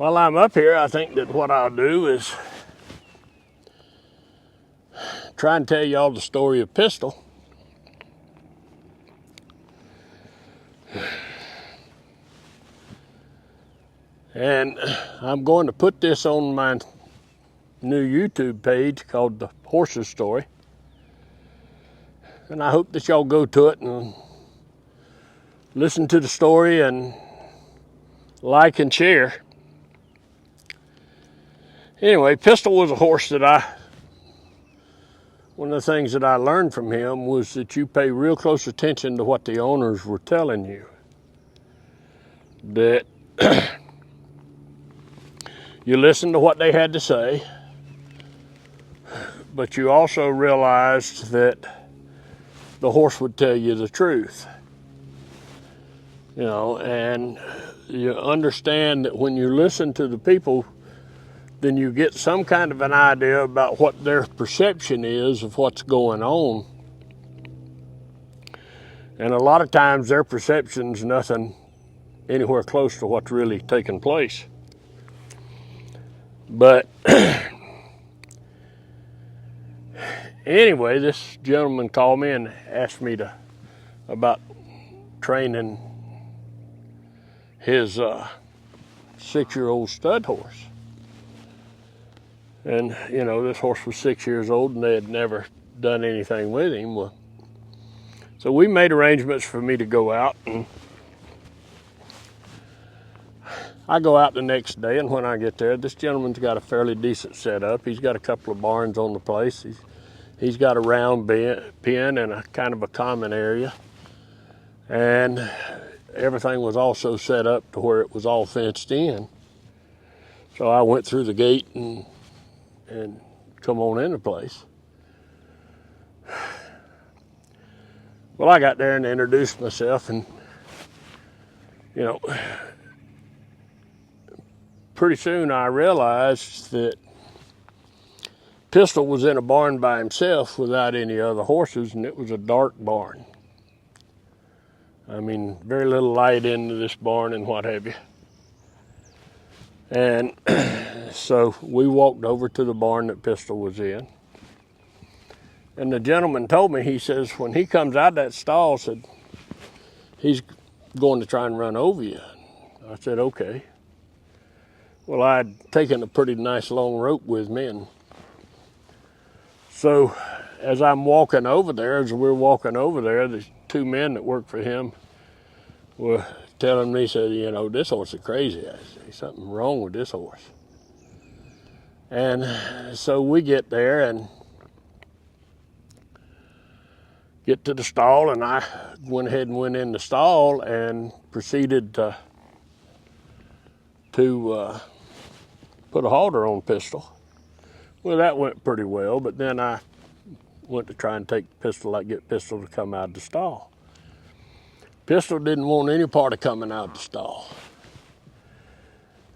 While I'm up here, I think that what I'll do is try and tell y'all the story of Pistol. And I'm going to put this on my new YouTube page called The Horses Story. And I hope that y'all go to it and listen to the story and like and share. Anyway, Pistol was a horse that one of the things that I learned from him was that you pay real close attention to what the owners were telling you. That you listen to what they had to say, but you also realized that the horse would tell you the truth. You know, and you understand that when you listen to the people, then you get some kind of an idea about what their perception is of what's going on. And a lot of times their perception's nothing anywhere close to what's really taking place. But anyway, this gentleman called me and asked me about training his 6-year-old stud horse. And, you know, this horse was 6 years old and they had never done anything with him. Well, so we made arrangements for me to go out, and I go out the next day, and when I get there, this gentleman's got a fairly decent setup. He's got a couple of barns on the place. He's got a round pen and a kind of a common area. And everything was also set up to where it was all fenced in. So I went through the gate and come on in the place. Well, I got there and introduced myself, and, you know, pretty soon I realized that Pistol was in a barn by himself without any other horses, and it was a dark barn. I mean, very little light into this barn and what have you. And so we walked over to the barn that Pistol was in. And the gentleman told me, he says, when he comes out of that stall, said, he's going to try and run over you. I said, okay. Well, I'd taken a pretty nice long rope with me, and so as I'm walking over there, as we're walking over there, the two men that work for him were telling me, said, you know, this horse is crazy. I said, there's something wrong with this horse. And so we get there and get to the stall, and I went ahead and went in the stall and proceeded to put a halter on Pistol. Well, that went pretty well, but then I went to try and get Pistol to come out of the stall. Pistol didn't want any part of coming out of the stall.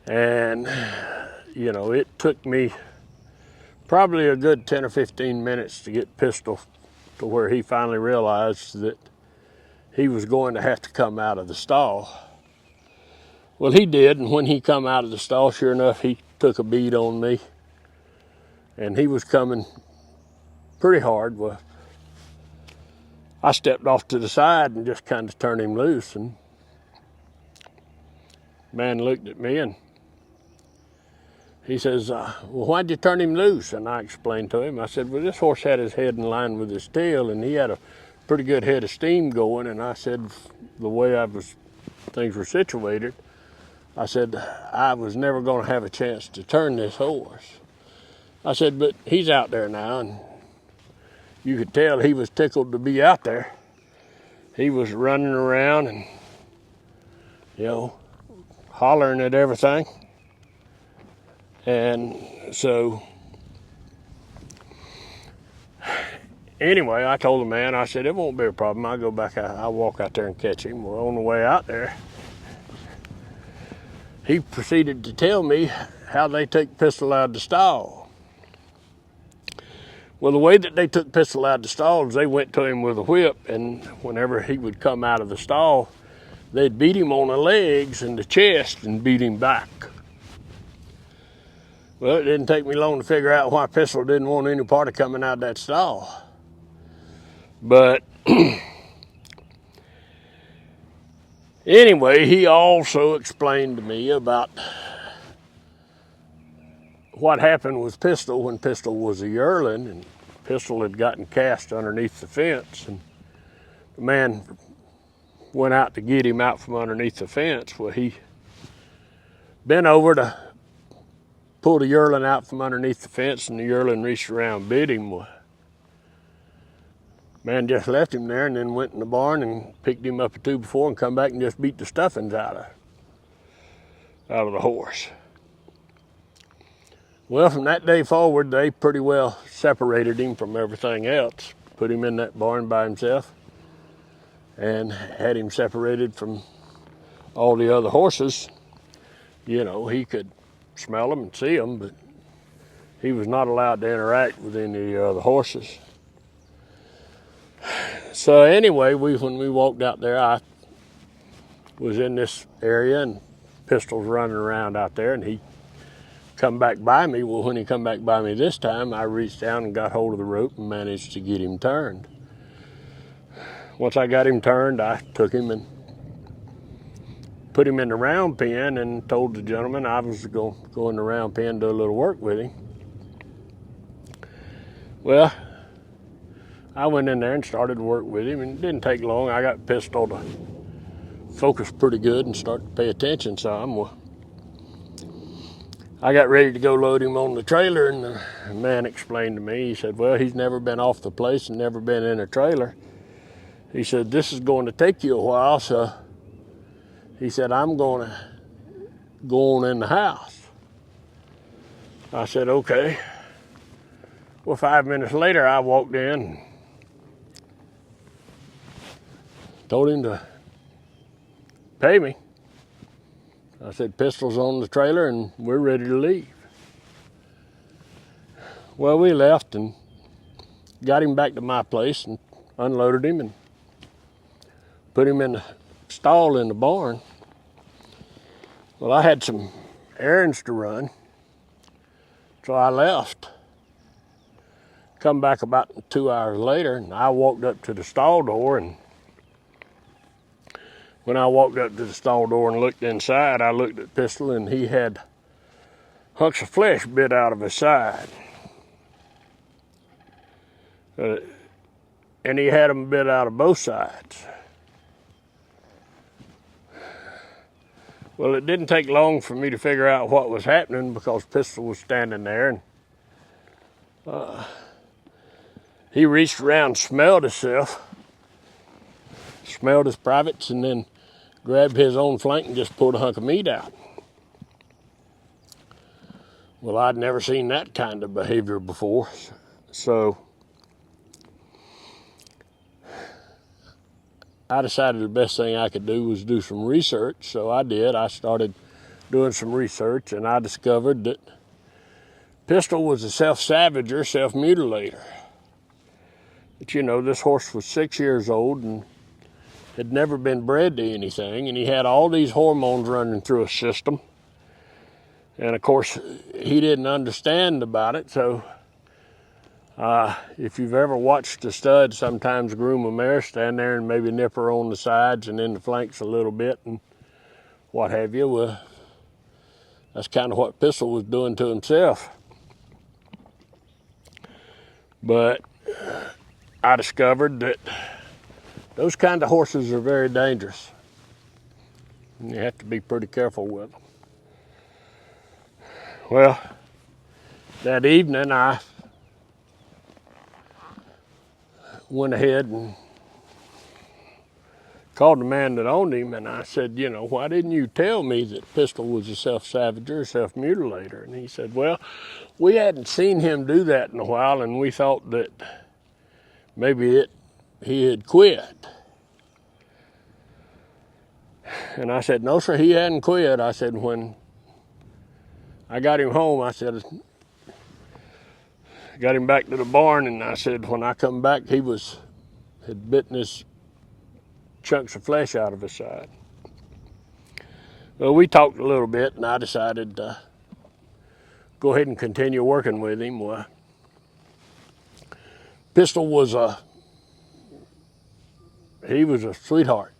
And, you know, it took me probably a good 10 or 15 minutes to get Pistol to where he finally realized that he was going to have to come out of the stall. Well, he did, and when he come out of the stall, sure enough, he took a bead on me, and he was coming pretty hard. Well, I stepped off to the side and just kind of turned him loose, and the man looked at me and he says, well, why'd you turn him loose? And I explained to him. I said, well, this horse had his head in line with his tail, and he had a pretty good head of steam going. And I said, the way things were situated, I said, I was never going to have a chance to turn this horse. I said, but he's out there now, and you could tell he was tickled to be out there. He was running around and, you know, hollering at everything. And so, anyway, I told the man, I said, it won't be a problem. I'll go back out, I'll walk out there and catch him. Well, on the way out there, he proceeded to tell me how they take Pistol out of the stall. Well, the way that they took Pistol out of the stall is they went to him with a whip, and whenever he would come out of the stall, they'd beat him on the legs and the chest and beat him back. Well, it didn't take me long to figure out why Pistol didn't want any part of coming out of that stall. But anyway, he also explained to me about what happened with Pistol when Pistol was a yearling, and Pistol had gotten cast underneath the fence, and the man went out to get him out from underneath the fence. Well, he bent over to pull the yearling out from underneath the fence, and the yearling reached around and bit him. Well, man just left him there and then went in the barn and picked him up a 2x4 and come back and just beat the stuffings out of the horse. Well, from that day forward, they pretty well separated him from everything else, put him in that barn by himself, and had him separated from all the other horses. You know, he could smell them and see them, but he was not allowed to interact with any of the other horses. So anyway, when we walked out there, I was in this area and Pistol's running around out there, and he come back by me. Well, when he come back by me this time, I reached down and got hold of the rope and managed to get him turned. Once I got him turned, I took him and put him in the round pen and told the gentleman I was going to go in the round pen and do a little work with him. Well, I went in there and started to work with him, and it didn't take long. I got Pistol to focus pretty good and start to pay attention some. Well, I got ready to go load him on the trailer, and the man explained to me, he said, well, he's never been off the place and never been in a trailer. He said, this is going to take you a while, so he said, I'm going to go on in the house. I said, okay. Well, 5 minutes later, I walked in and told him to pay me. I said, Pistol's on the trailer and we're ready to leave. Well, we left and got him back to my place and unloaded him and put him in the stall in the barn. Well, I had some errands to run, so I left. Come back about 2 hours later, and I walked up to the stall door, and when I walked up to the stall door and looked inside, I looked at Pistol, and he had hunks of flesh bit out of his side. And he had them bit out of both sides. Well, it didn't take long for me to figure out what was happening because Pistol was standing there, and he reached around, smelled himself, smelled his privates, and then grabbed his own flank and just pulled a hunk of meat out. Well, I'd never seen that kind of behavior before, so I decided the best thing I could do was do some research, so I did. I started doing some research, and I discovered that Pistol was a self-savager, self-mutilator. But you know, this horse was 6 years old and had never been bred to anything, and he had all these hormones running through his system. And of course, he didn't understand about it, so if you've ever watched a stud sometimes groom a mare, stand there and maybe nip her on the sides and in the flanks a little bit and what have you, well, that's kind of what Pistol was doing to himself. But I discovered that those kind of horses are very dangerous. You have to be pretty careful with them. Well, that evening I went ahead and called the man that owned him, and I said, you know, why didn't you tell me that Pistol was a self-savager, a self-mutilator? And he said, well, we hadn't seen him do that in a while, and we thought that maybe he had quit. And I said, no, sir, he hadn't quit. I said, when I got him home, I said, got him back to the barn, and I said, when I come back, he had bitten his chunks of flesh out of his side. Well, we talked a little bit, and I decided to go ahead and continue working with him. Well, Pistol was he was a sweetheart.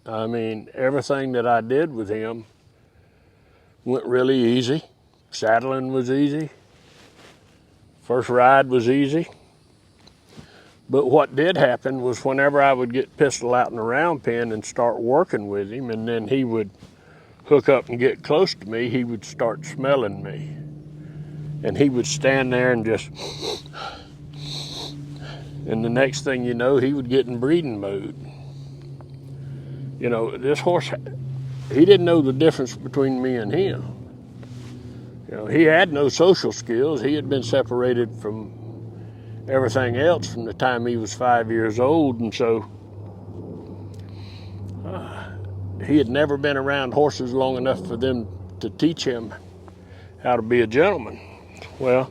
I mean, everything that I did with him went really easy. Saddling was easy. First ride was easy. But what did happen was whenever I would get Pistol out in the round pen and start working with him, and then he would hook up and get close to me, he would start smelling me. And he would stand there and just, and the next thing you know, he would get in breeding mode. You know, this horse, he didn't know the difference between me and him. You know, he had no social skills. He had been separated from everything else from the time he was 5 years old, and so he had never been around horses long enough for them to teach him how to be a gentleman. Well,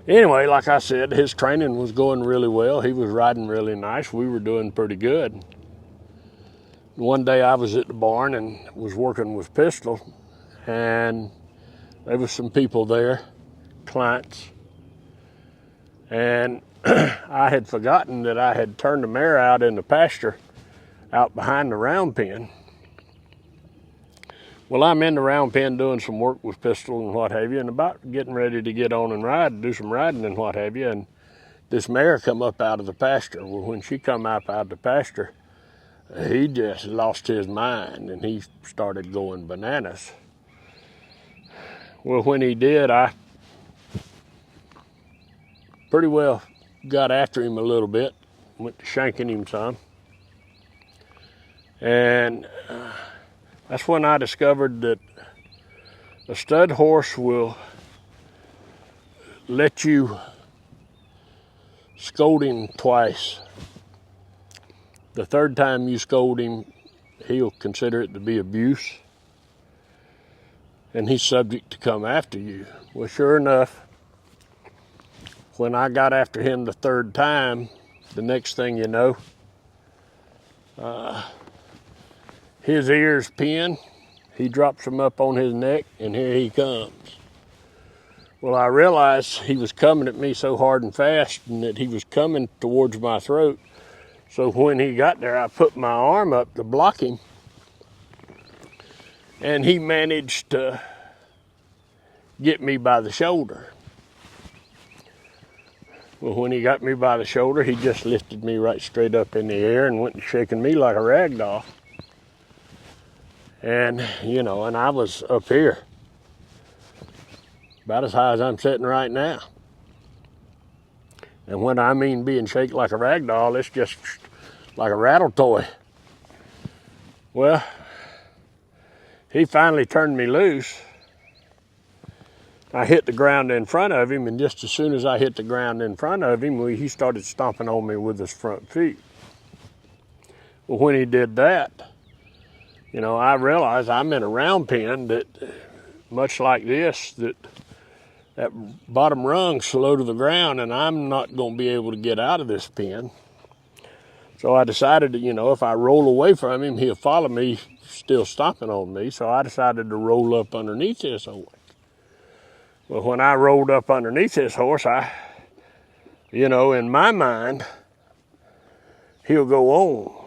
anyway, like I said, his training was going really well. He was riding really nice. We were doing pretty good. One day I was at the barn and was working with Pistol, and there was some people there, clients, and I had forgotten that I had turned the mare out in the pasture out behind the round pen. Well, I'm in the round pen doing some work with Pistol and what have you, and about getting ready to get on and ride, do some riding and what have you, and this mare come up out of the pasture. Well, when she come up out of the pasture, he just lost his mind and he started going bananas. Well, when he did, I pretty well got after him a little bit, went to shanking him some. And that's when I discovered that a stud horse will let you scold him twice. The third time you scold him, he'll consider it to be abuse, and he's subject to come after you. Well, sure enough, when I got after him the third time, the next thing you know, his ears pin, he drops them up on his neck, and here he comes. Well, I realized he was coming at me so hard and fast and that he was coming towards my throat. So when he got there, I put my arm up to block him, and he managed to get me by the shoulder. Well, when he got me by the shoulder, he just lifted me right straight up in the air and went shaking me like a rag doll. And, you know, and I was up here, about as high as I'm sitting right now. And when I mean being shaken like a rag doll, it's just like a rattle toy. Well, he finally turned me loose. I hit the ground in front of him, and just as soon as I hit the ground in front of him, he started stomping on me with his front feet. Well, when he did that, you know, I realized I'm in a round pen that, much like this, that bottom rung's low to the ground, and I'm not going to be able to get out of this pen. So I decided that, you know, if I roll away from him, he'll follow me, still stomping on me. So I decided to roll up underneath this horse. Well, when I rolled up underneath this horse, you know, in my mind, he'll go on.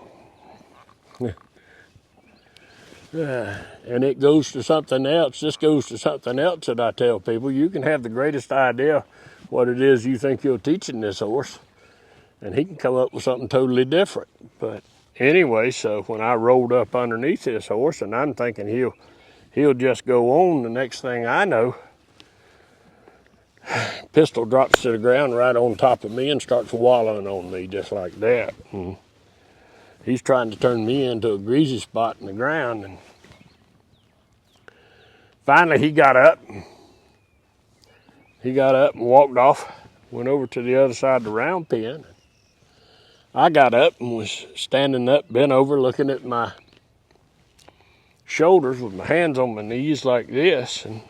And it goes to something else. This goes to something else that I tell people. You can have the greatest idea what it is you think you're teaching this horse, and he can come up with something totally different. But anyway, so when I rolled up underneath this horse, and I'm thinking he'll just go on, the next thing I know, Pistol drops to the ground right on top of me and starts wallowing on me just like that. And he's trying to turn me into a greasy spot in the ground. And finally he got up. He got up and walked off, went over to the other side of the round pen. I got up and was standing up, bent over, looking at my shoulders with my hands on my knees like this, and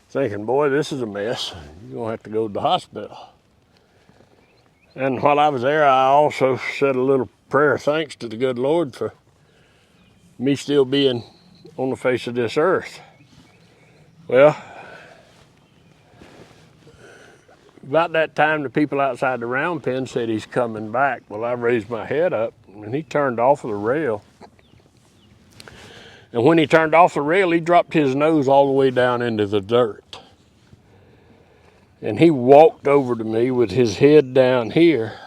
thinking, boy, this is a mess. You're going to have to go to the hospital. And while I was there, I also said a little prayer of thanks to the good Lord for me still being on the face of this earth. Well, about that time, the people outside the round pen said he's coming back. Well, I raised my head up, and he turned off of the rail. And when he turned off the rail, he dropped his nose all the way down into the dirt. And he walked over to me with his head down here.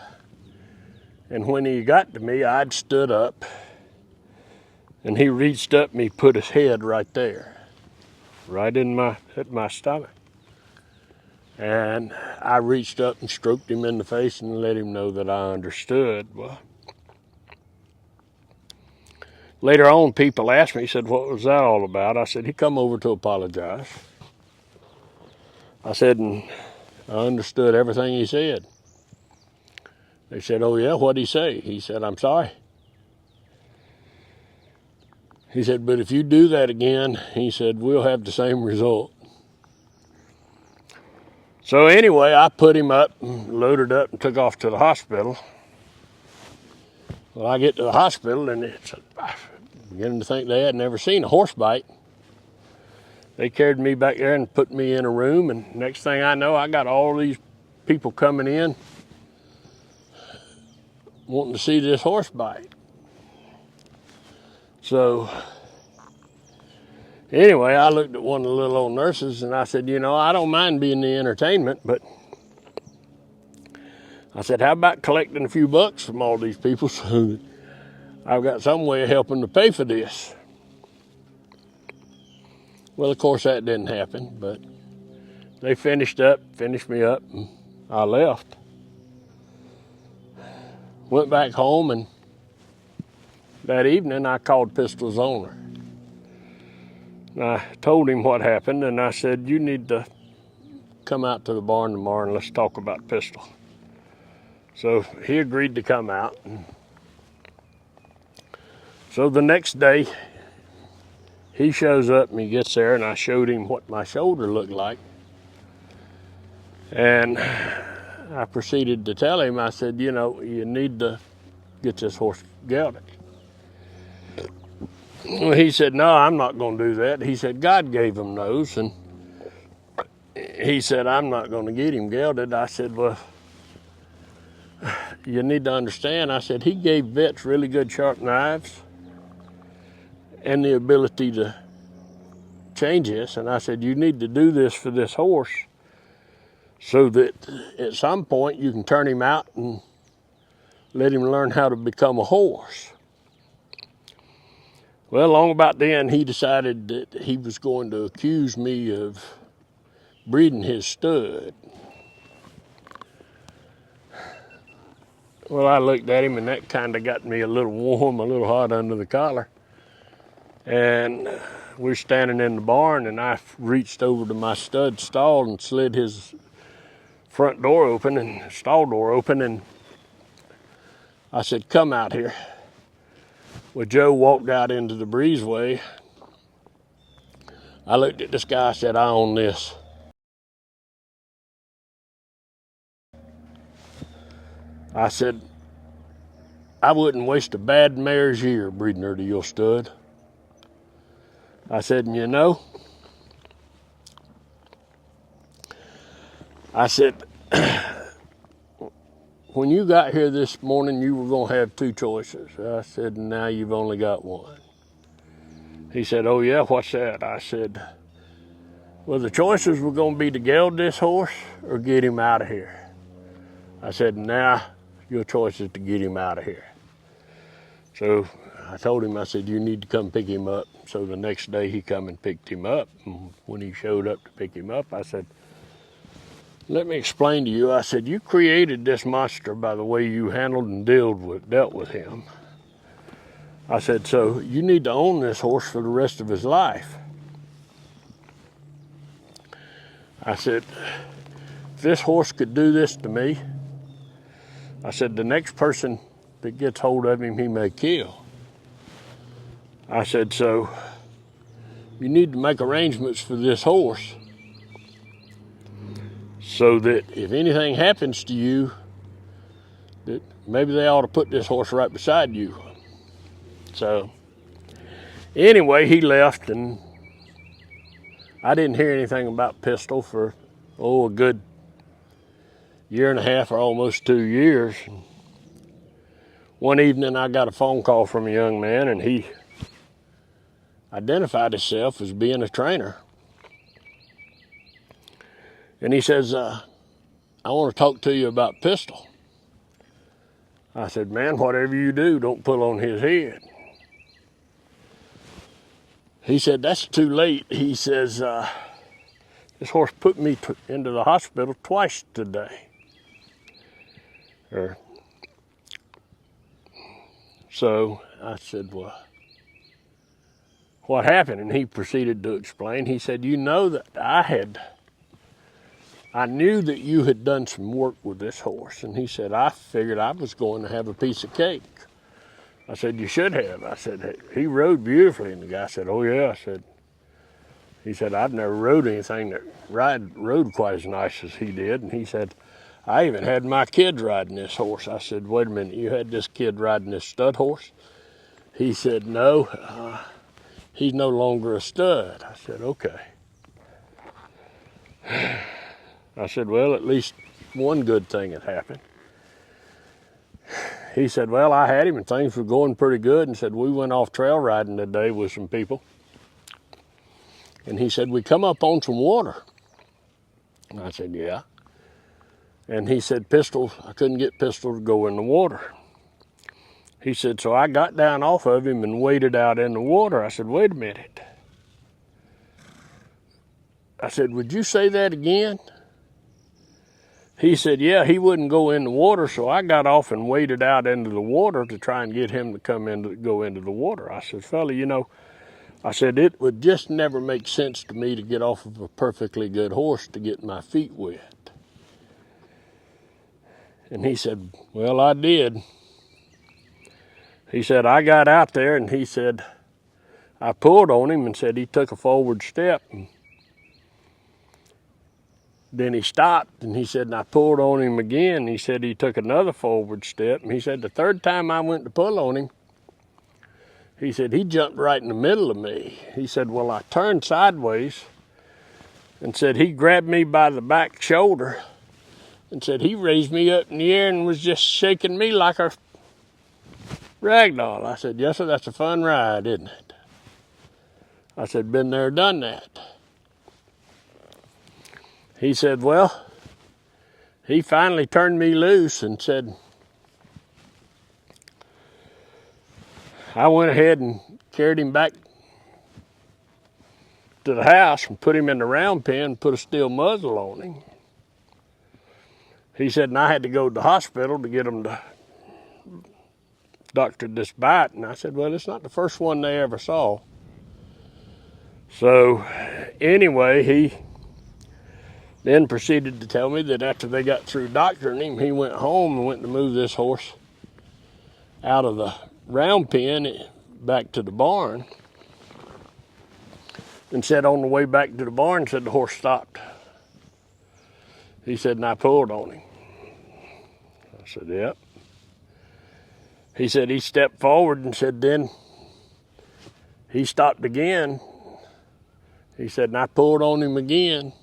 And when he got to me, I'd stood up. And he reached up and he put his head right there, right at my stomach. And I reached up and stroked him in the face and let him know that I understood. Well, later on, people asked me, said, what was that all about? I said, he come over to apologize. I said, and I understood everything he said. They said, oh yeah, what'd he say? He said, I'm sorry. He said, but if you do that again, he said, we'll have the same result. So anyway, I put him up, loaded up, and took off to the hospital. Well, I get to the hospital, and I'm beginning to think they had never seen a horse bite. They carried me back there and put me in a room, and next thing I know, I got all these people coming in wanting to see this horse bite. So anyway, I looked at one of the little old nurses and I said, you know, I don't mind being the entertainment, but I said, how about collecting a few bucks from all these people so that I've got some way of helping to pay for this? Well, of course, that didn't happen, but they finished me up, and I left. Went back home, and that evening I called Pistol's owner. And I told him what happened, and I said, you need to come out to the barn tomorrow and let's talk about Pistol. So he agreed to come out. So the next day, he shows up and he gets there, and I showed him what my shoulder looked like. And I proceeded to tell him, I said, you know, you need to get this horse gelded. Well, he said, no, I'm not going to do that. He said, God gave him those. And he said, I'm not going to get him gelded. I said, well, you need to understand. I said, he gave vets really good sharp knives and the ability to change this. And I said, you need to do this for this horse so that at some point you can turn him out and let him learn how to become a horse. Well, long about then, he decided that he was going to accuse me of breeding his stud. Well, I looked at him, and that kind of got me a little warm, a little hot under the collar. And we're standing in the barn, and I reached over to my stud stall and slid his front door open and stall door open, and I said, come out here. Well, Joe walked out into the breezeway. I looked at this guy, I said, I own this. I said, I wouldn't waste a bad mare's year breeding her to your stud. I said, and you know, I said, when you got here this morning, you were going to have two choices. I said, now you've only got one. He said, oh yeah, what's that? I said, well, the choices were going to be to geld this horse or get him out of here. I said, now your choice is to get him out of here. So I told him, I said, you need to come pick him up. So the next day he come and picked him up. And when he showed up to pick him up, I said, let me explain to you. I said, you created this monster by the way you handled and dealt with him. I said, so you need to own this horse for the rest of his life. I said, if this horse could do this to me, I said, the next person that gets hold of him, he may kill. I said, so you need to make arrangements for this horse so that if anything happens to you, that maybe they ought to put this horse right beside you. So anyway, he left, and I didn't hear anything about Pistol for, a good year and a half or almost 2 years. One evening I got a phone call from a young man, and he identified himself as being a trainer. And he says, I want to talk to you about Pistol. I said, man, whatever you do, don't pull on his head. He said, that's too late. He says, this horse put me into the hospital twice today. So I said, well, what happened? And he proceeded to explain. He said, you know that I knew that you had done some work with this horse. And he said, I figured I was going to have a piece of cake. I said, you should have. I said, hey, he rode beautifully. And the guy said, oh yeah. He said, I've never rode anything that rode quite as nice as he did. And he said, I even had my kids riding this horse. I said, wait a minute, you had this kid riding this stud horse? He said, no, he's no longer a stud. I said, okay. I said, well, at least one good thing had happened. He said, well, I had him and things were going pretty good, and said, we went off trail riding today with some people. And he said, we come up on some water. And I said, yeah. And he said, I couldn't get Pistol to go in the water. He said, so I got down off of him and waded out in the water. I said, wait a minute. I said, would you say that again? He said, yeah, he wouldn't go in the water, so I got off and waded out into the water to try and get him to go into the water. I said, fella, I said, it would just never make sense to me to get off of a perfectly good horse to get my feet wet. And he said, well, I did. He said, I got out there, and he said, I pulled on him and said he took a forward step. And then he stopped, and he said, and I pulled on him again. He said he took another forward step. And he said, the third time I went to pull on him, he said, he jumped right in the middle of me. He said, well, I turned sideways and said he grabbed me by the back shoulder and said he raised me up in the air and was just shaking me like a ragdoll. I said, yes, sir, that's a fun ride, isn't it? I said, been there, done that. He said, well, he finally turned me loose and said, I went ahead and carried him back to the house and put him in the round pen and put a steel muzzle on him. He said, and I had to go to the hospital to get him to doctor this bite. And I said, well, it's not the first one they ever saw. So anyway, he then proceeded to tell me that after they got through doctoring him, he went home and went to move this horse out of the round pen back to the barn. And said on the way back to the barn, said the horse stopped. He said, and I pulled on him. I said, yep. He said he stepped forward and said then he stopped again. He said, and I pulled on him again.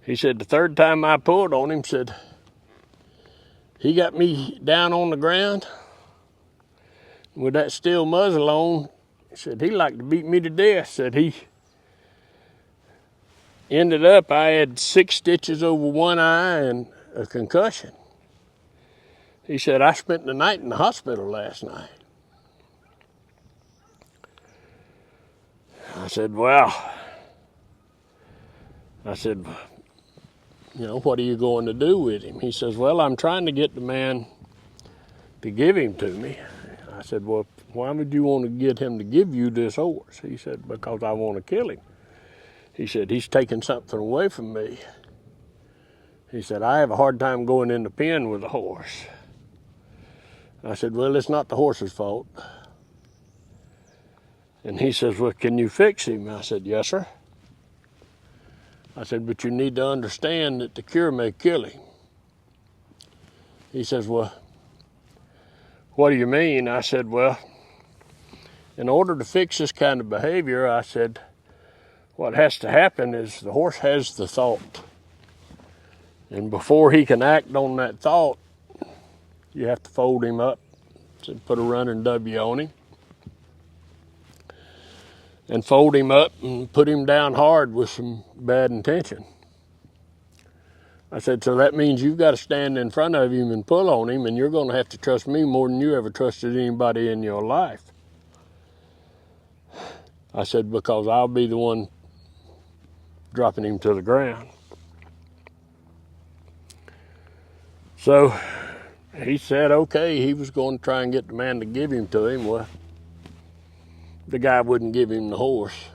He said the third time I pulled on him, said he got me down on the ground with that steel muzzle on. He said he liked to beat me to death. Said he ended up, I had 6 stitches over one eye and a concussion. He said, I spent the night in the hospital last night. I said, well, what are you going to do with him? He says, well, I'm trying to get the man to give him to me. I said, well, why would you want to get him to give you this horse? He said, because I want to kill him. He said, he's taking something away from me. He said, I have a hard time going in the pen with a horse. I said, well, it's not the horse's fault. And he says, well, can you fix him? I said, yes, sir. I said, but you need to understand that the cure may kill him. He says, well, what do you mean? I said, well, in order to fix this kind of behavior, I said, what has to happen is the horse has the thought. And before he can act on that thought, you have to fold him up, so put a running W on him, and fold him up and put him down hard with some bad intention. I said, so that means you've got to stand in front of him and pull on him, and you're going to have to trust me more than you ever trusted anybody in your life. I said, because I'll be the one dropping him to the ground. So he said, okay, he was going to try and get the man to give him to him. Well, the guy wouldn't give him the horse.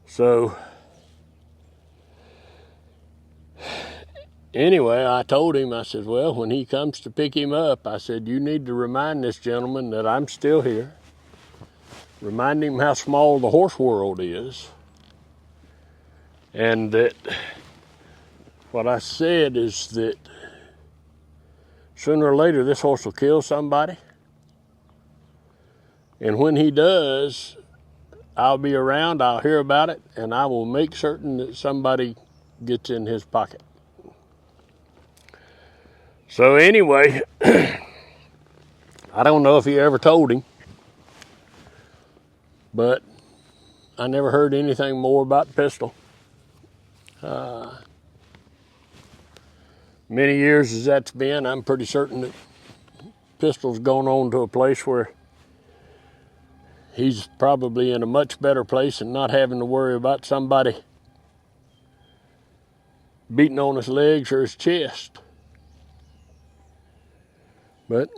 So anyway, I told him, I said, well, when he comes to pick him up, I said, you need to remind this gentleman that I'm still here. Remind him how small the horse world is. And that what I said is that sooner or later this horse will kill somebody. And when he does, I'll be around, I'll hear about it, and I will make certain that somebody gets in his pocket. So anyway, I don't know if he ever told him, but I never heard anything more about Pistol. Many years as that's been, I'm pretty certain that Pistol's gone on to a place where he's probably in a much better place and not having to worry about somebody beating on his legs or his chest. But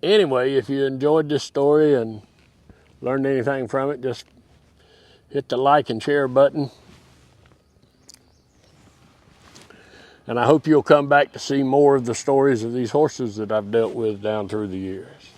anyway, if you enjoyed this story and learned anything from it, just hit the like and share button. And I hope you'll come back to see more of the stories of these horses that I've dealt with down through the years.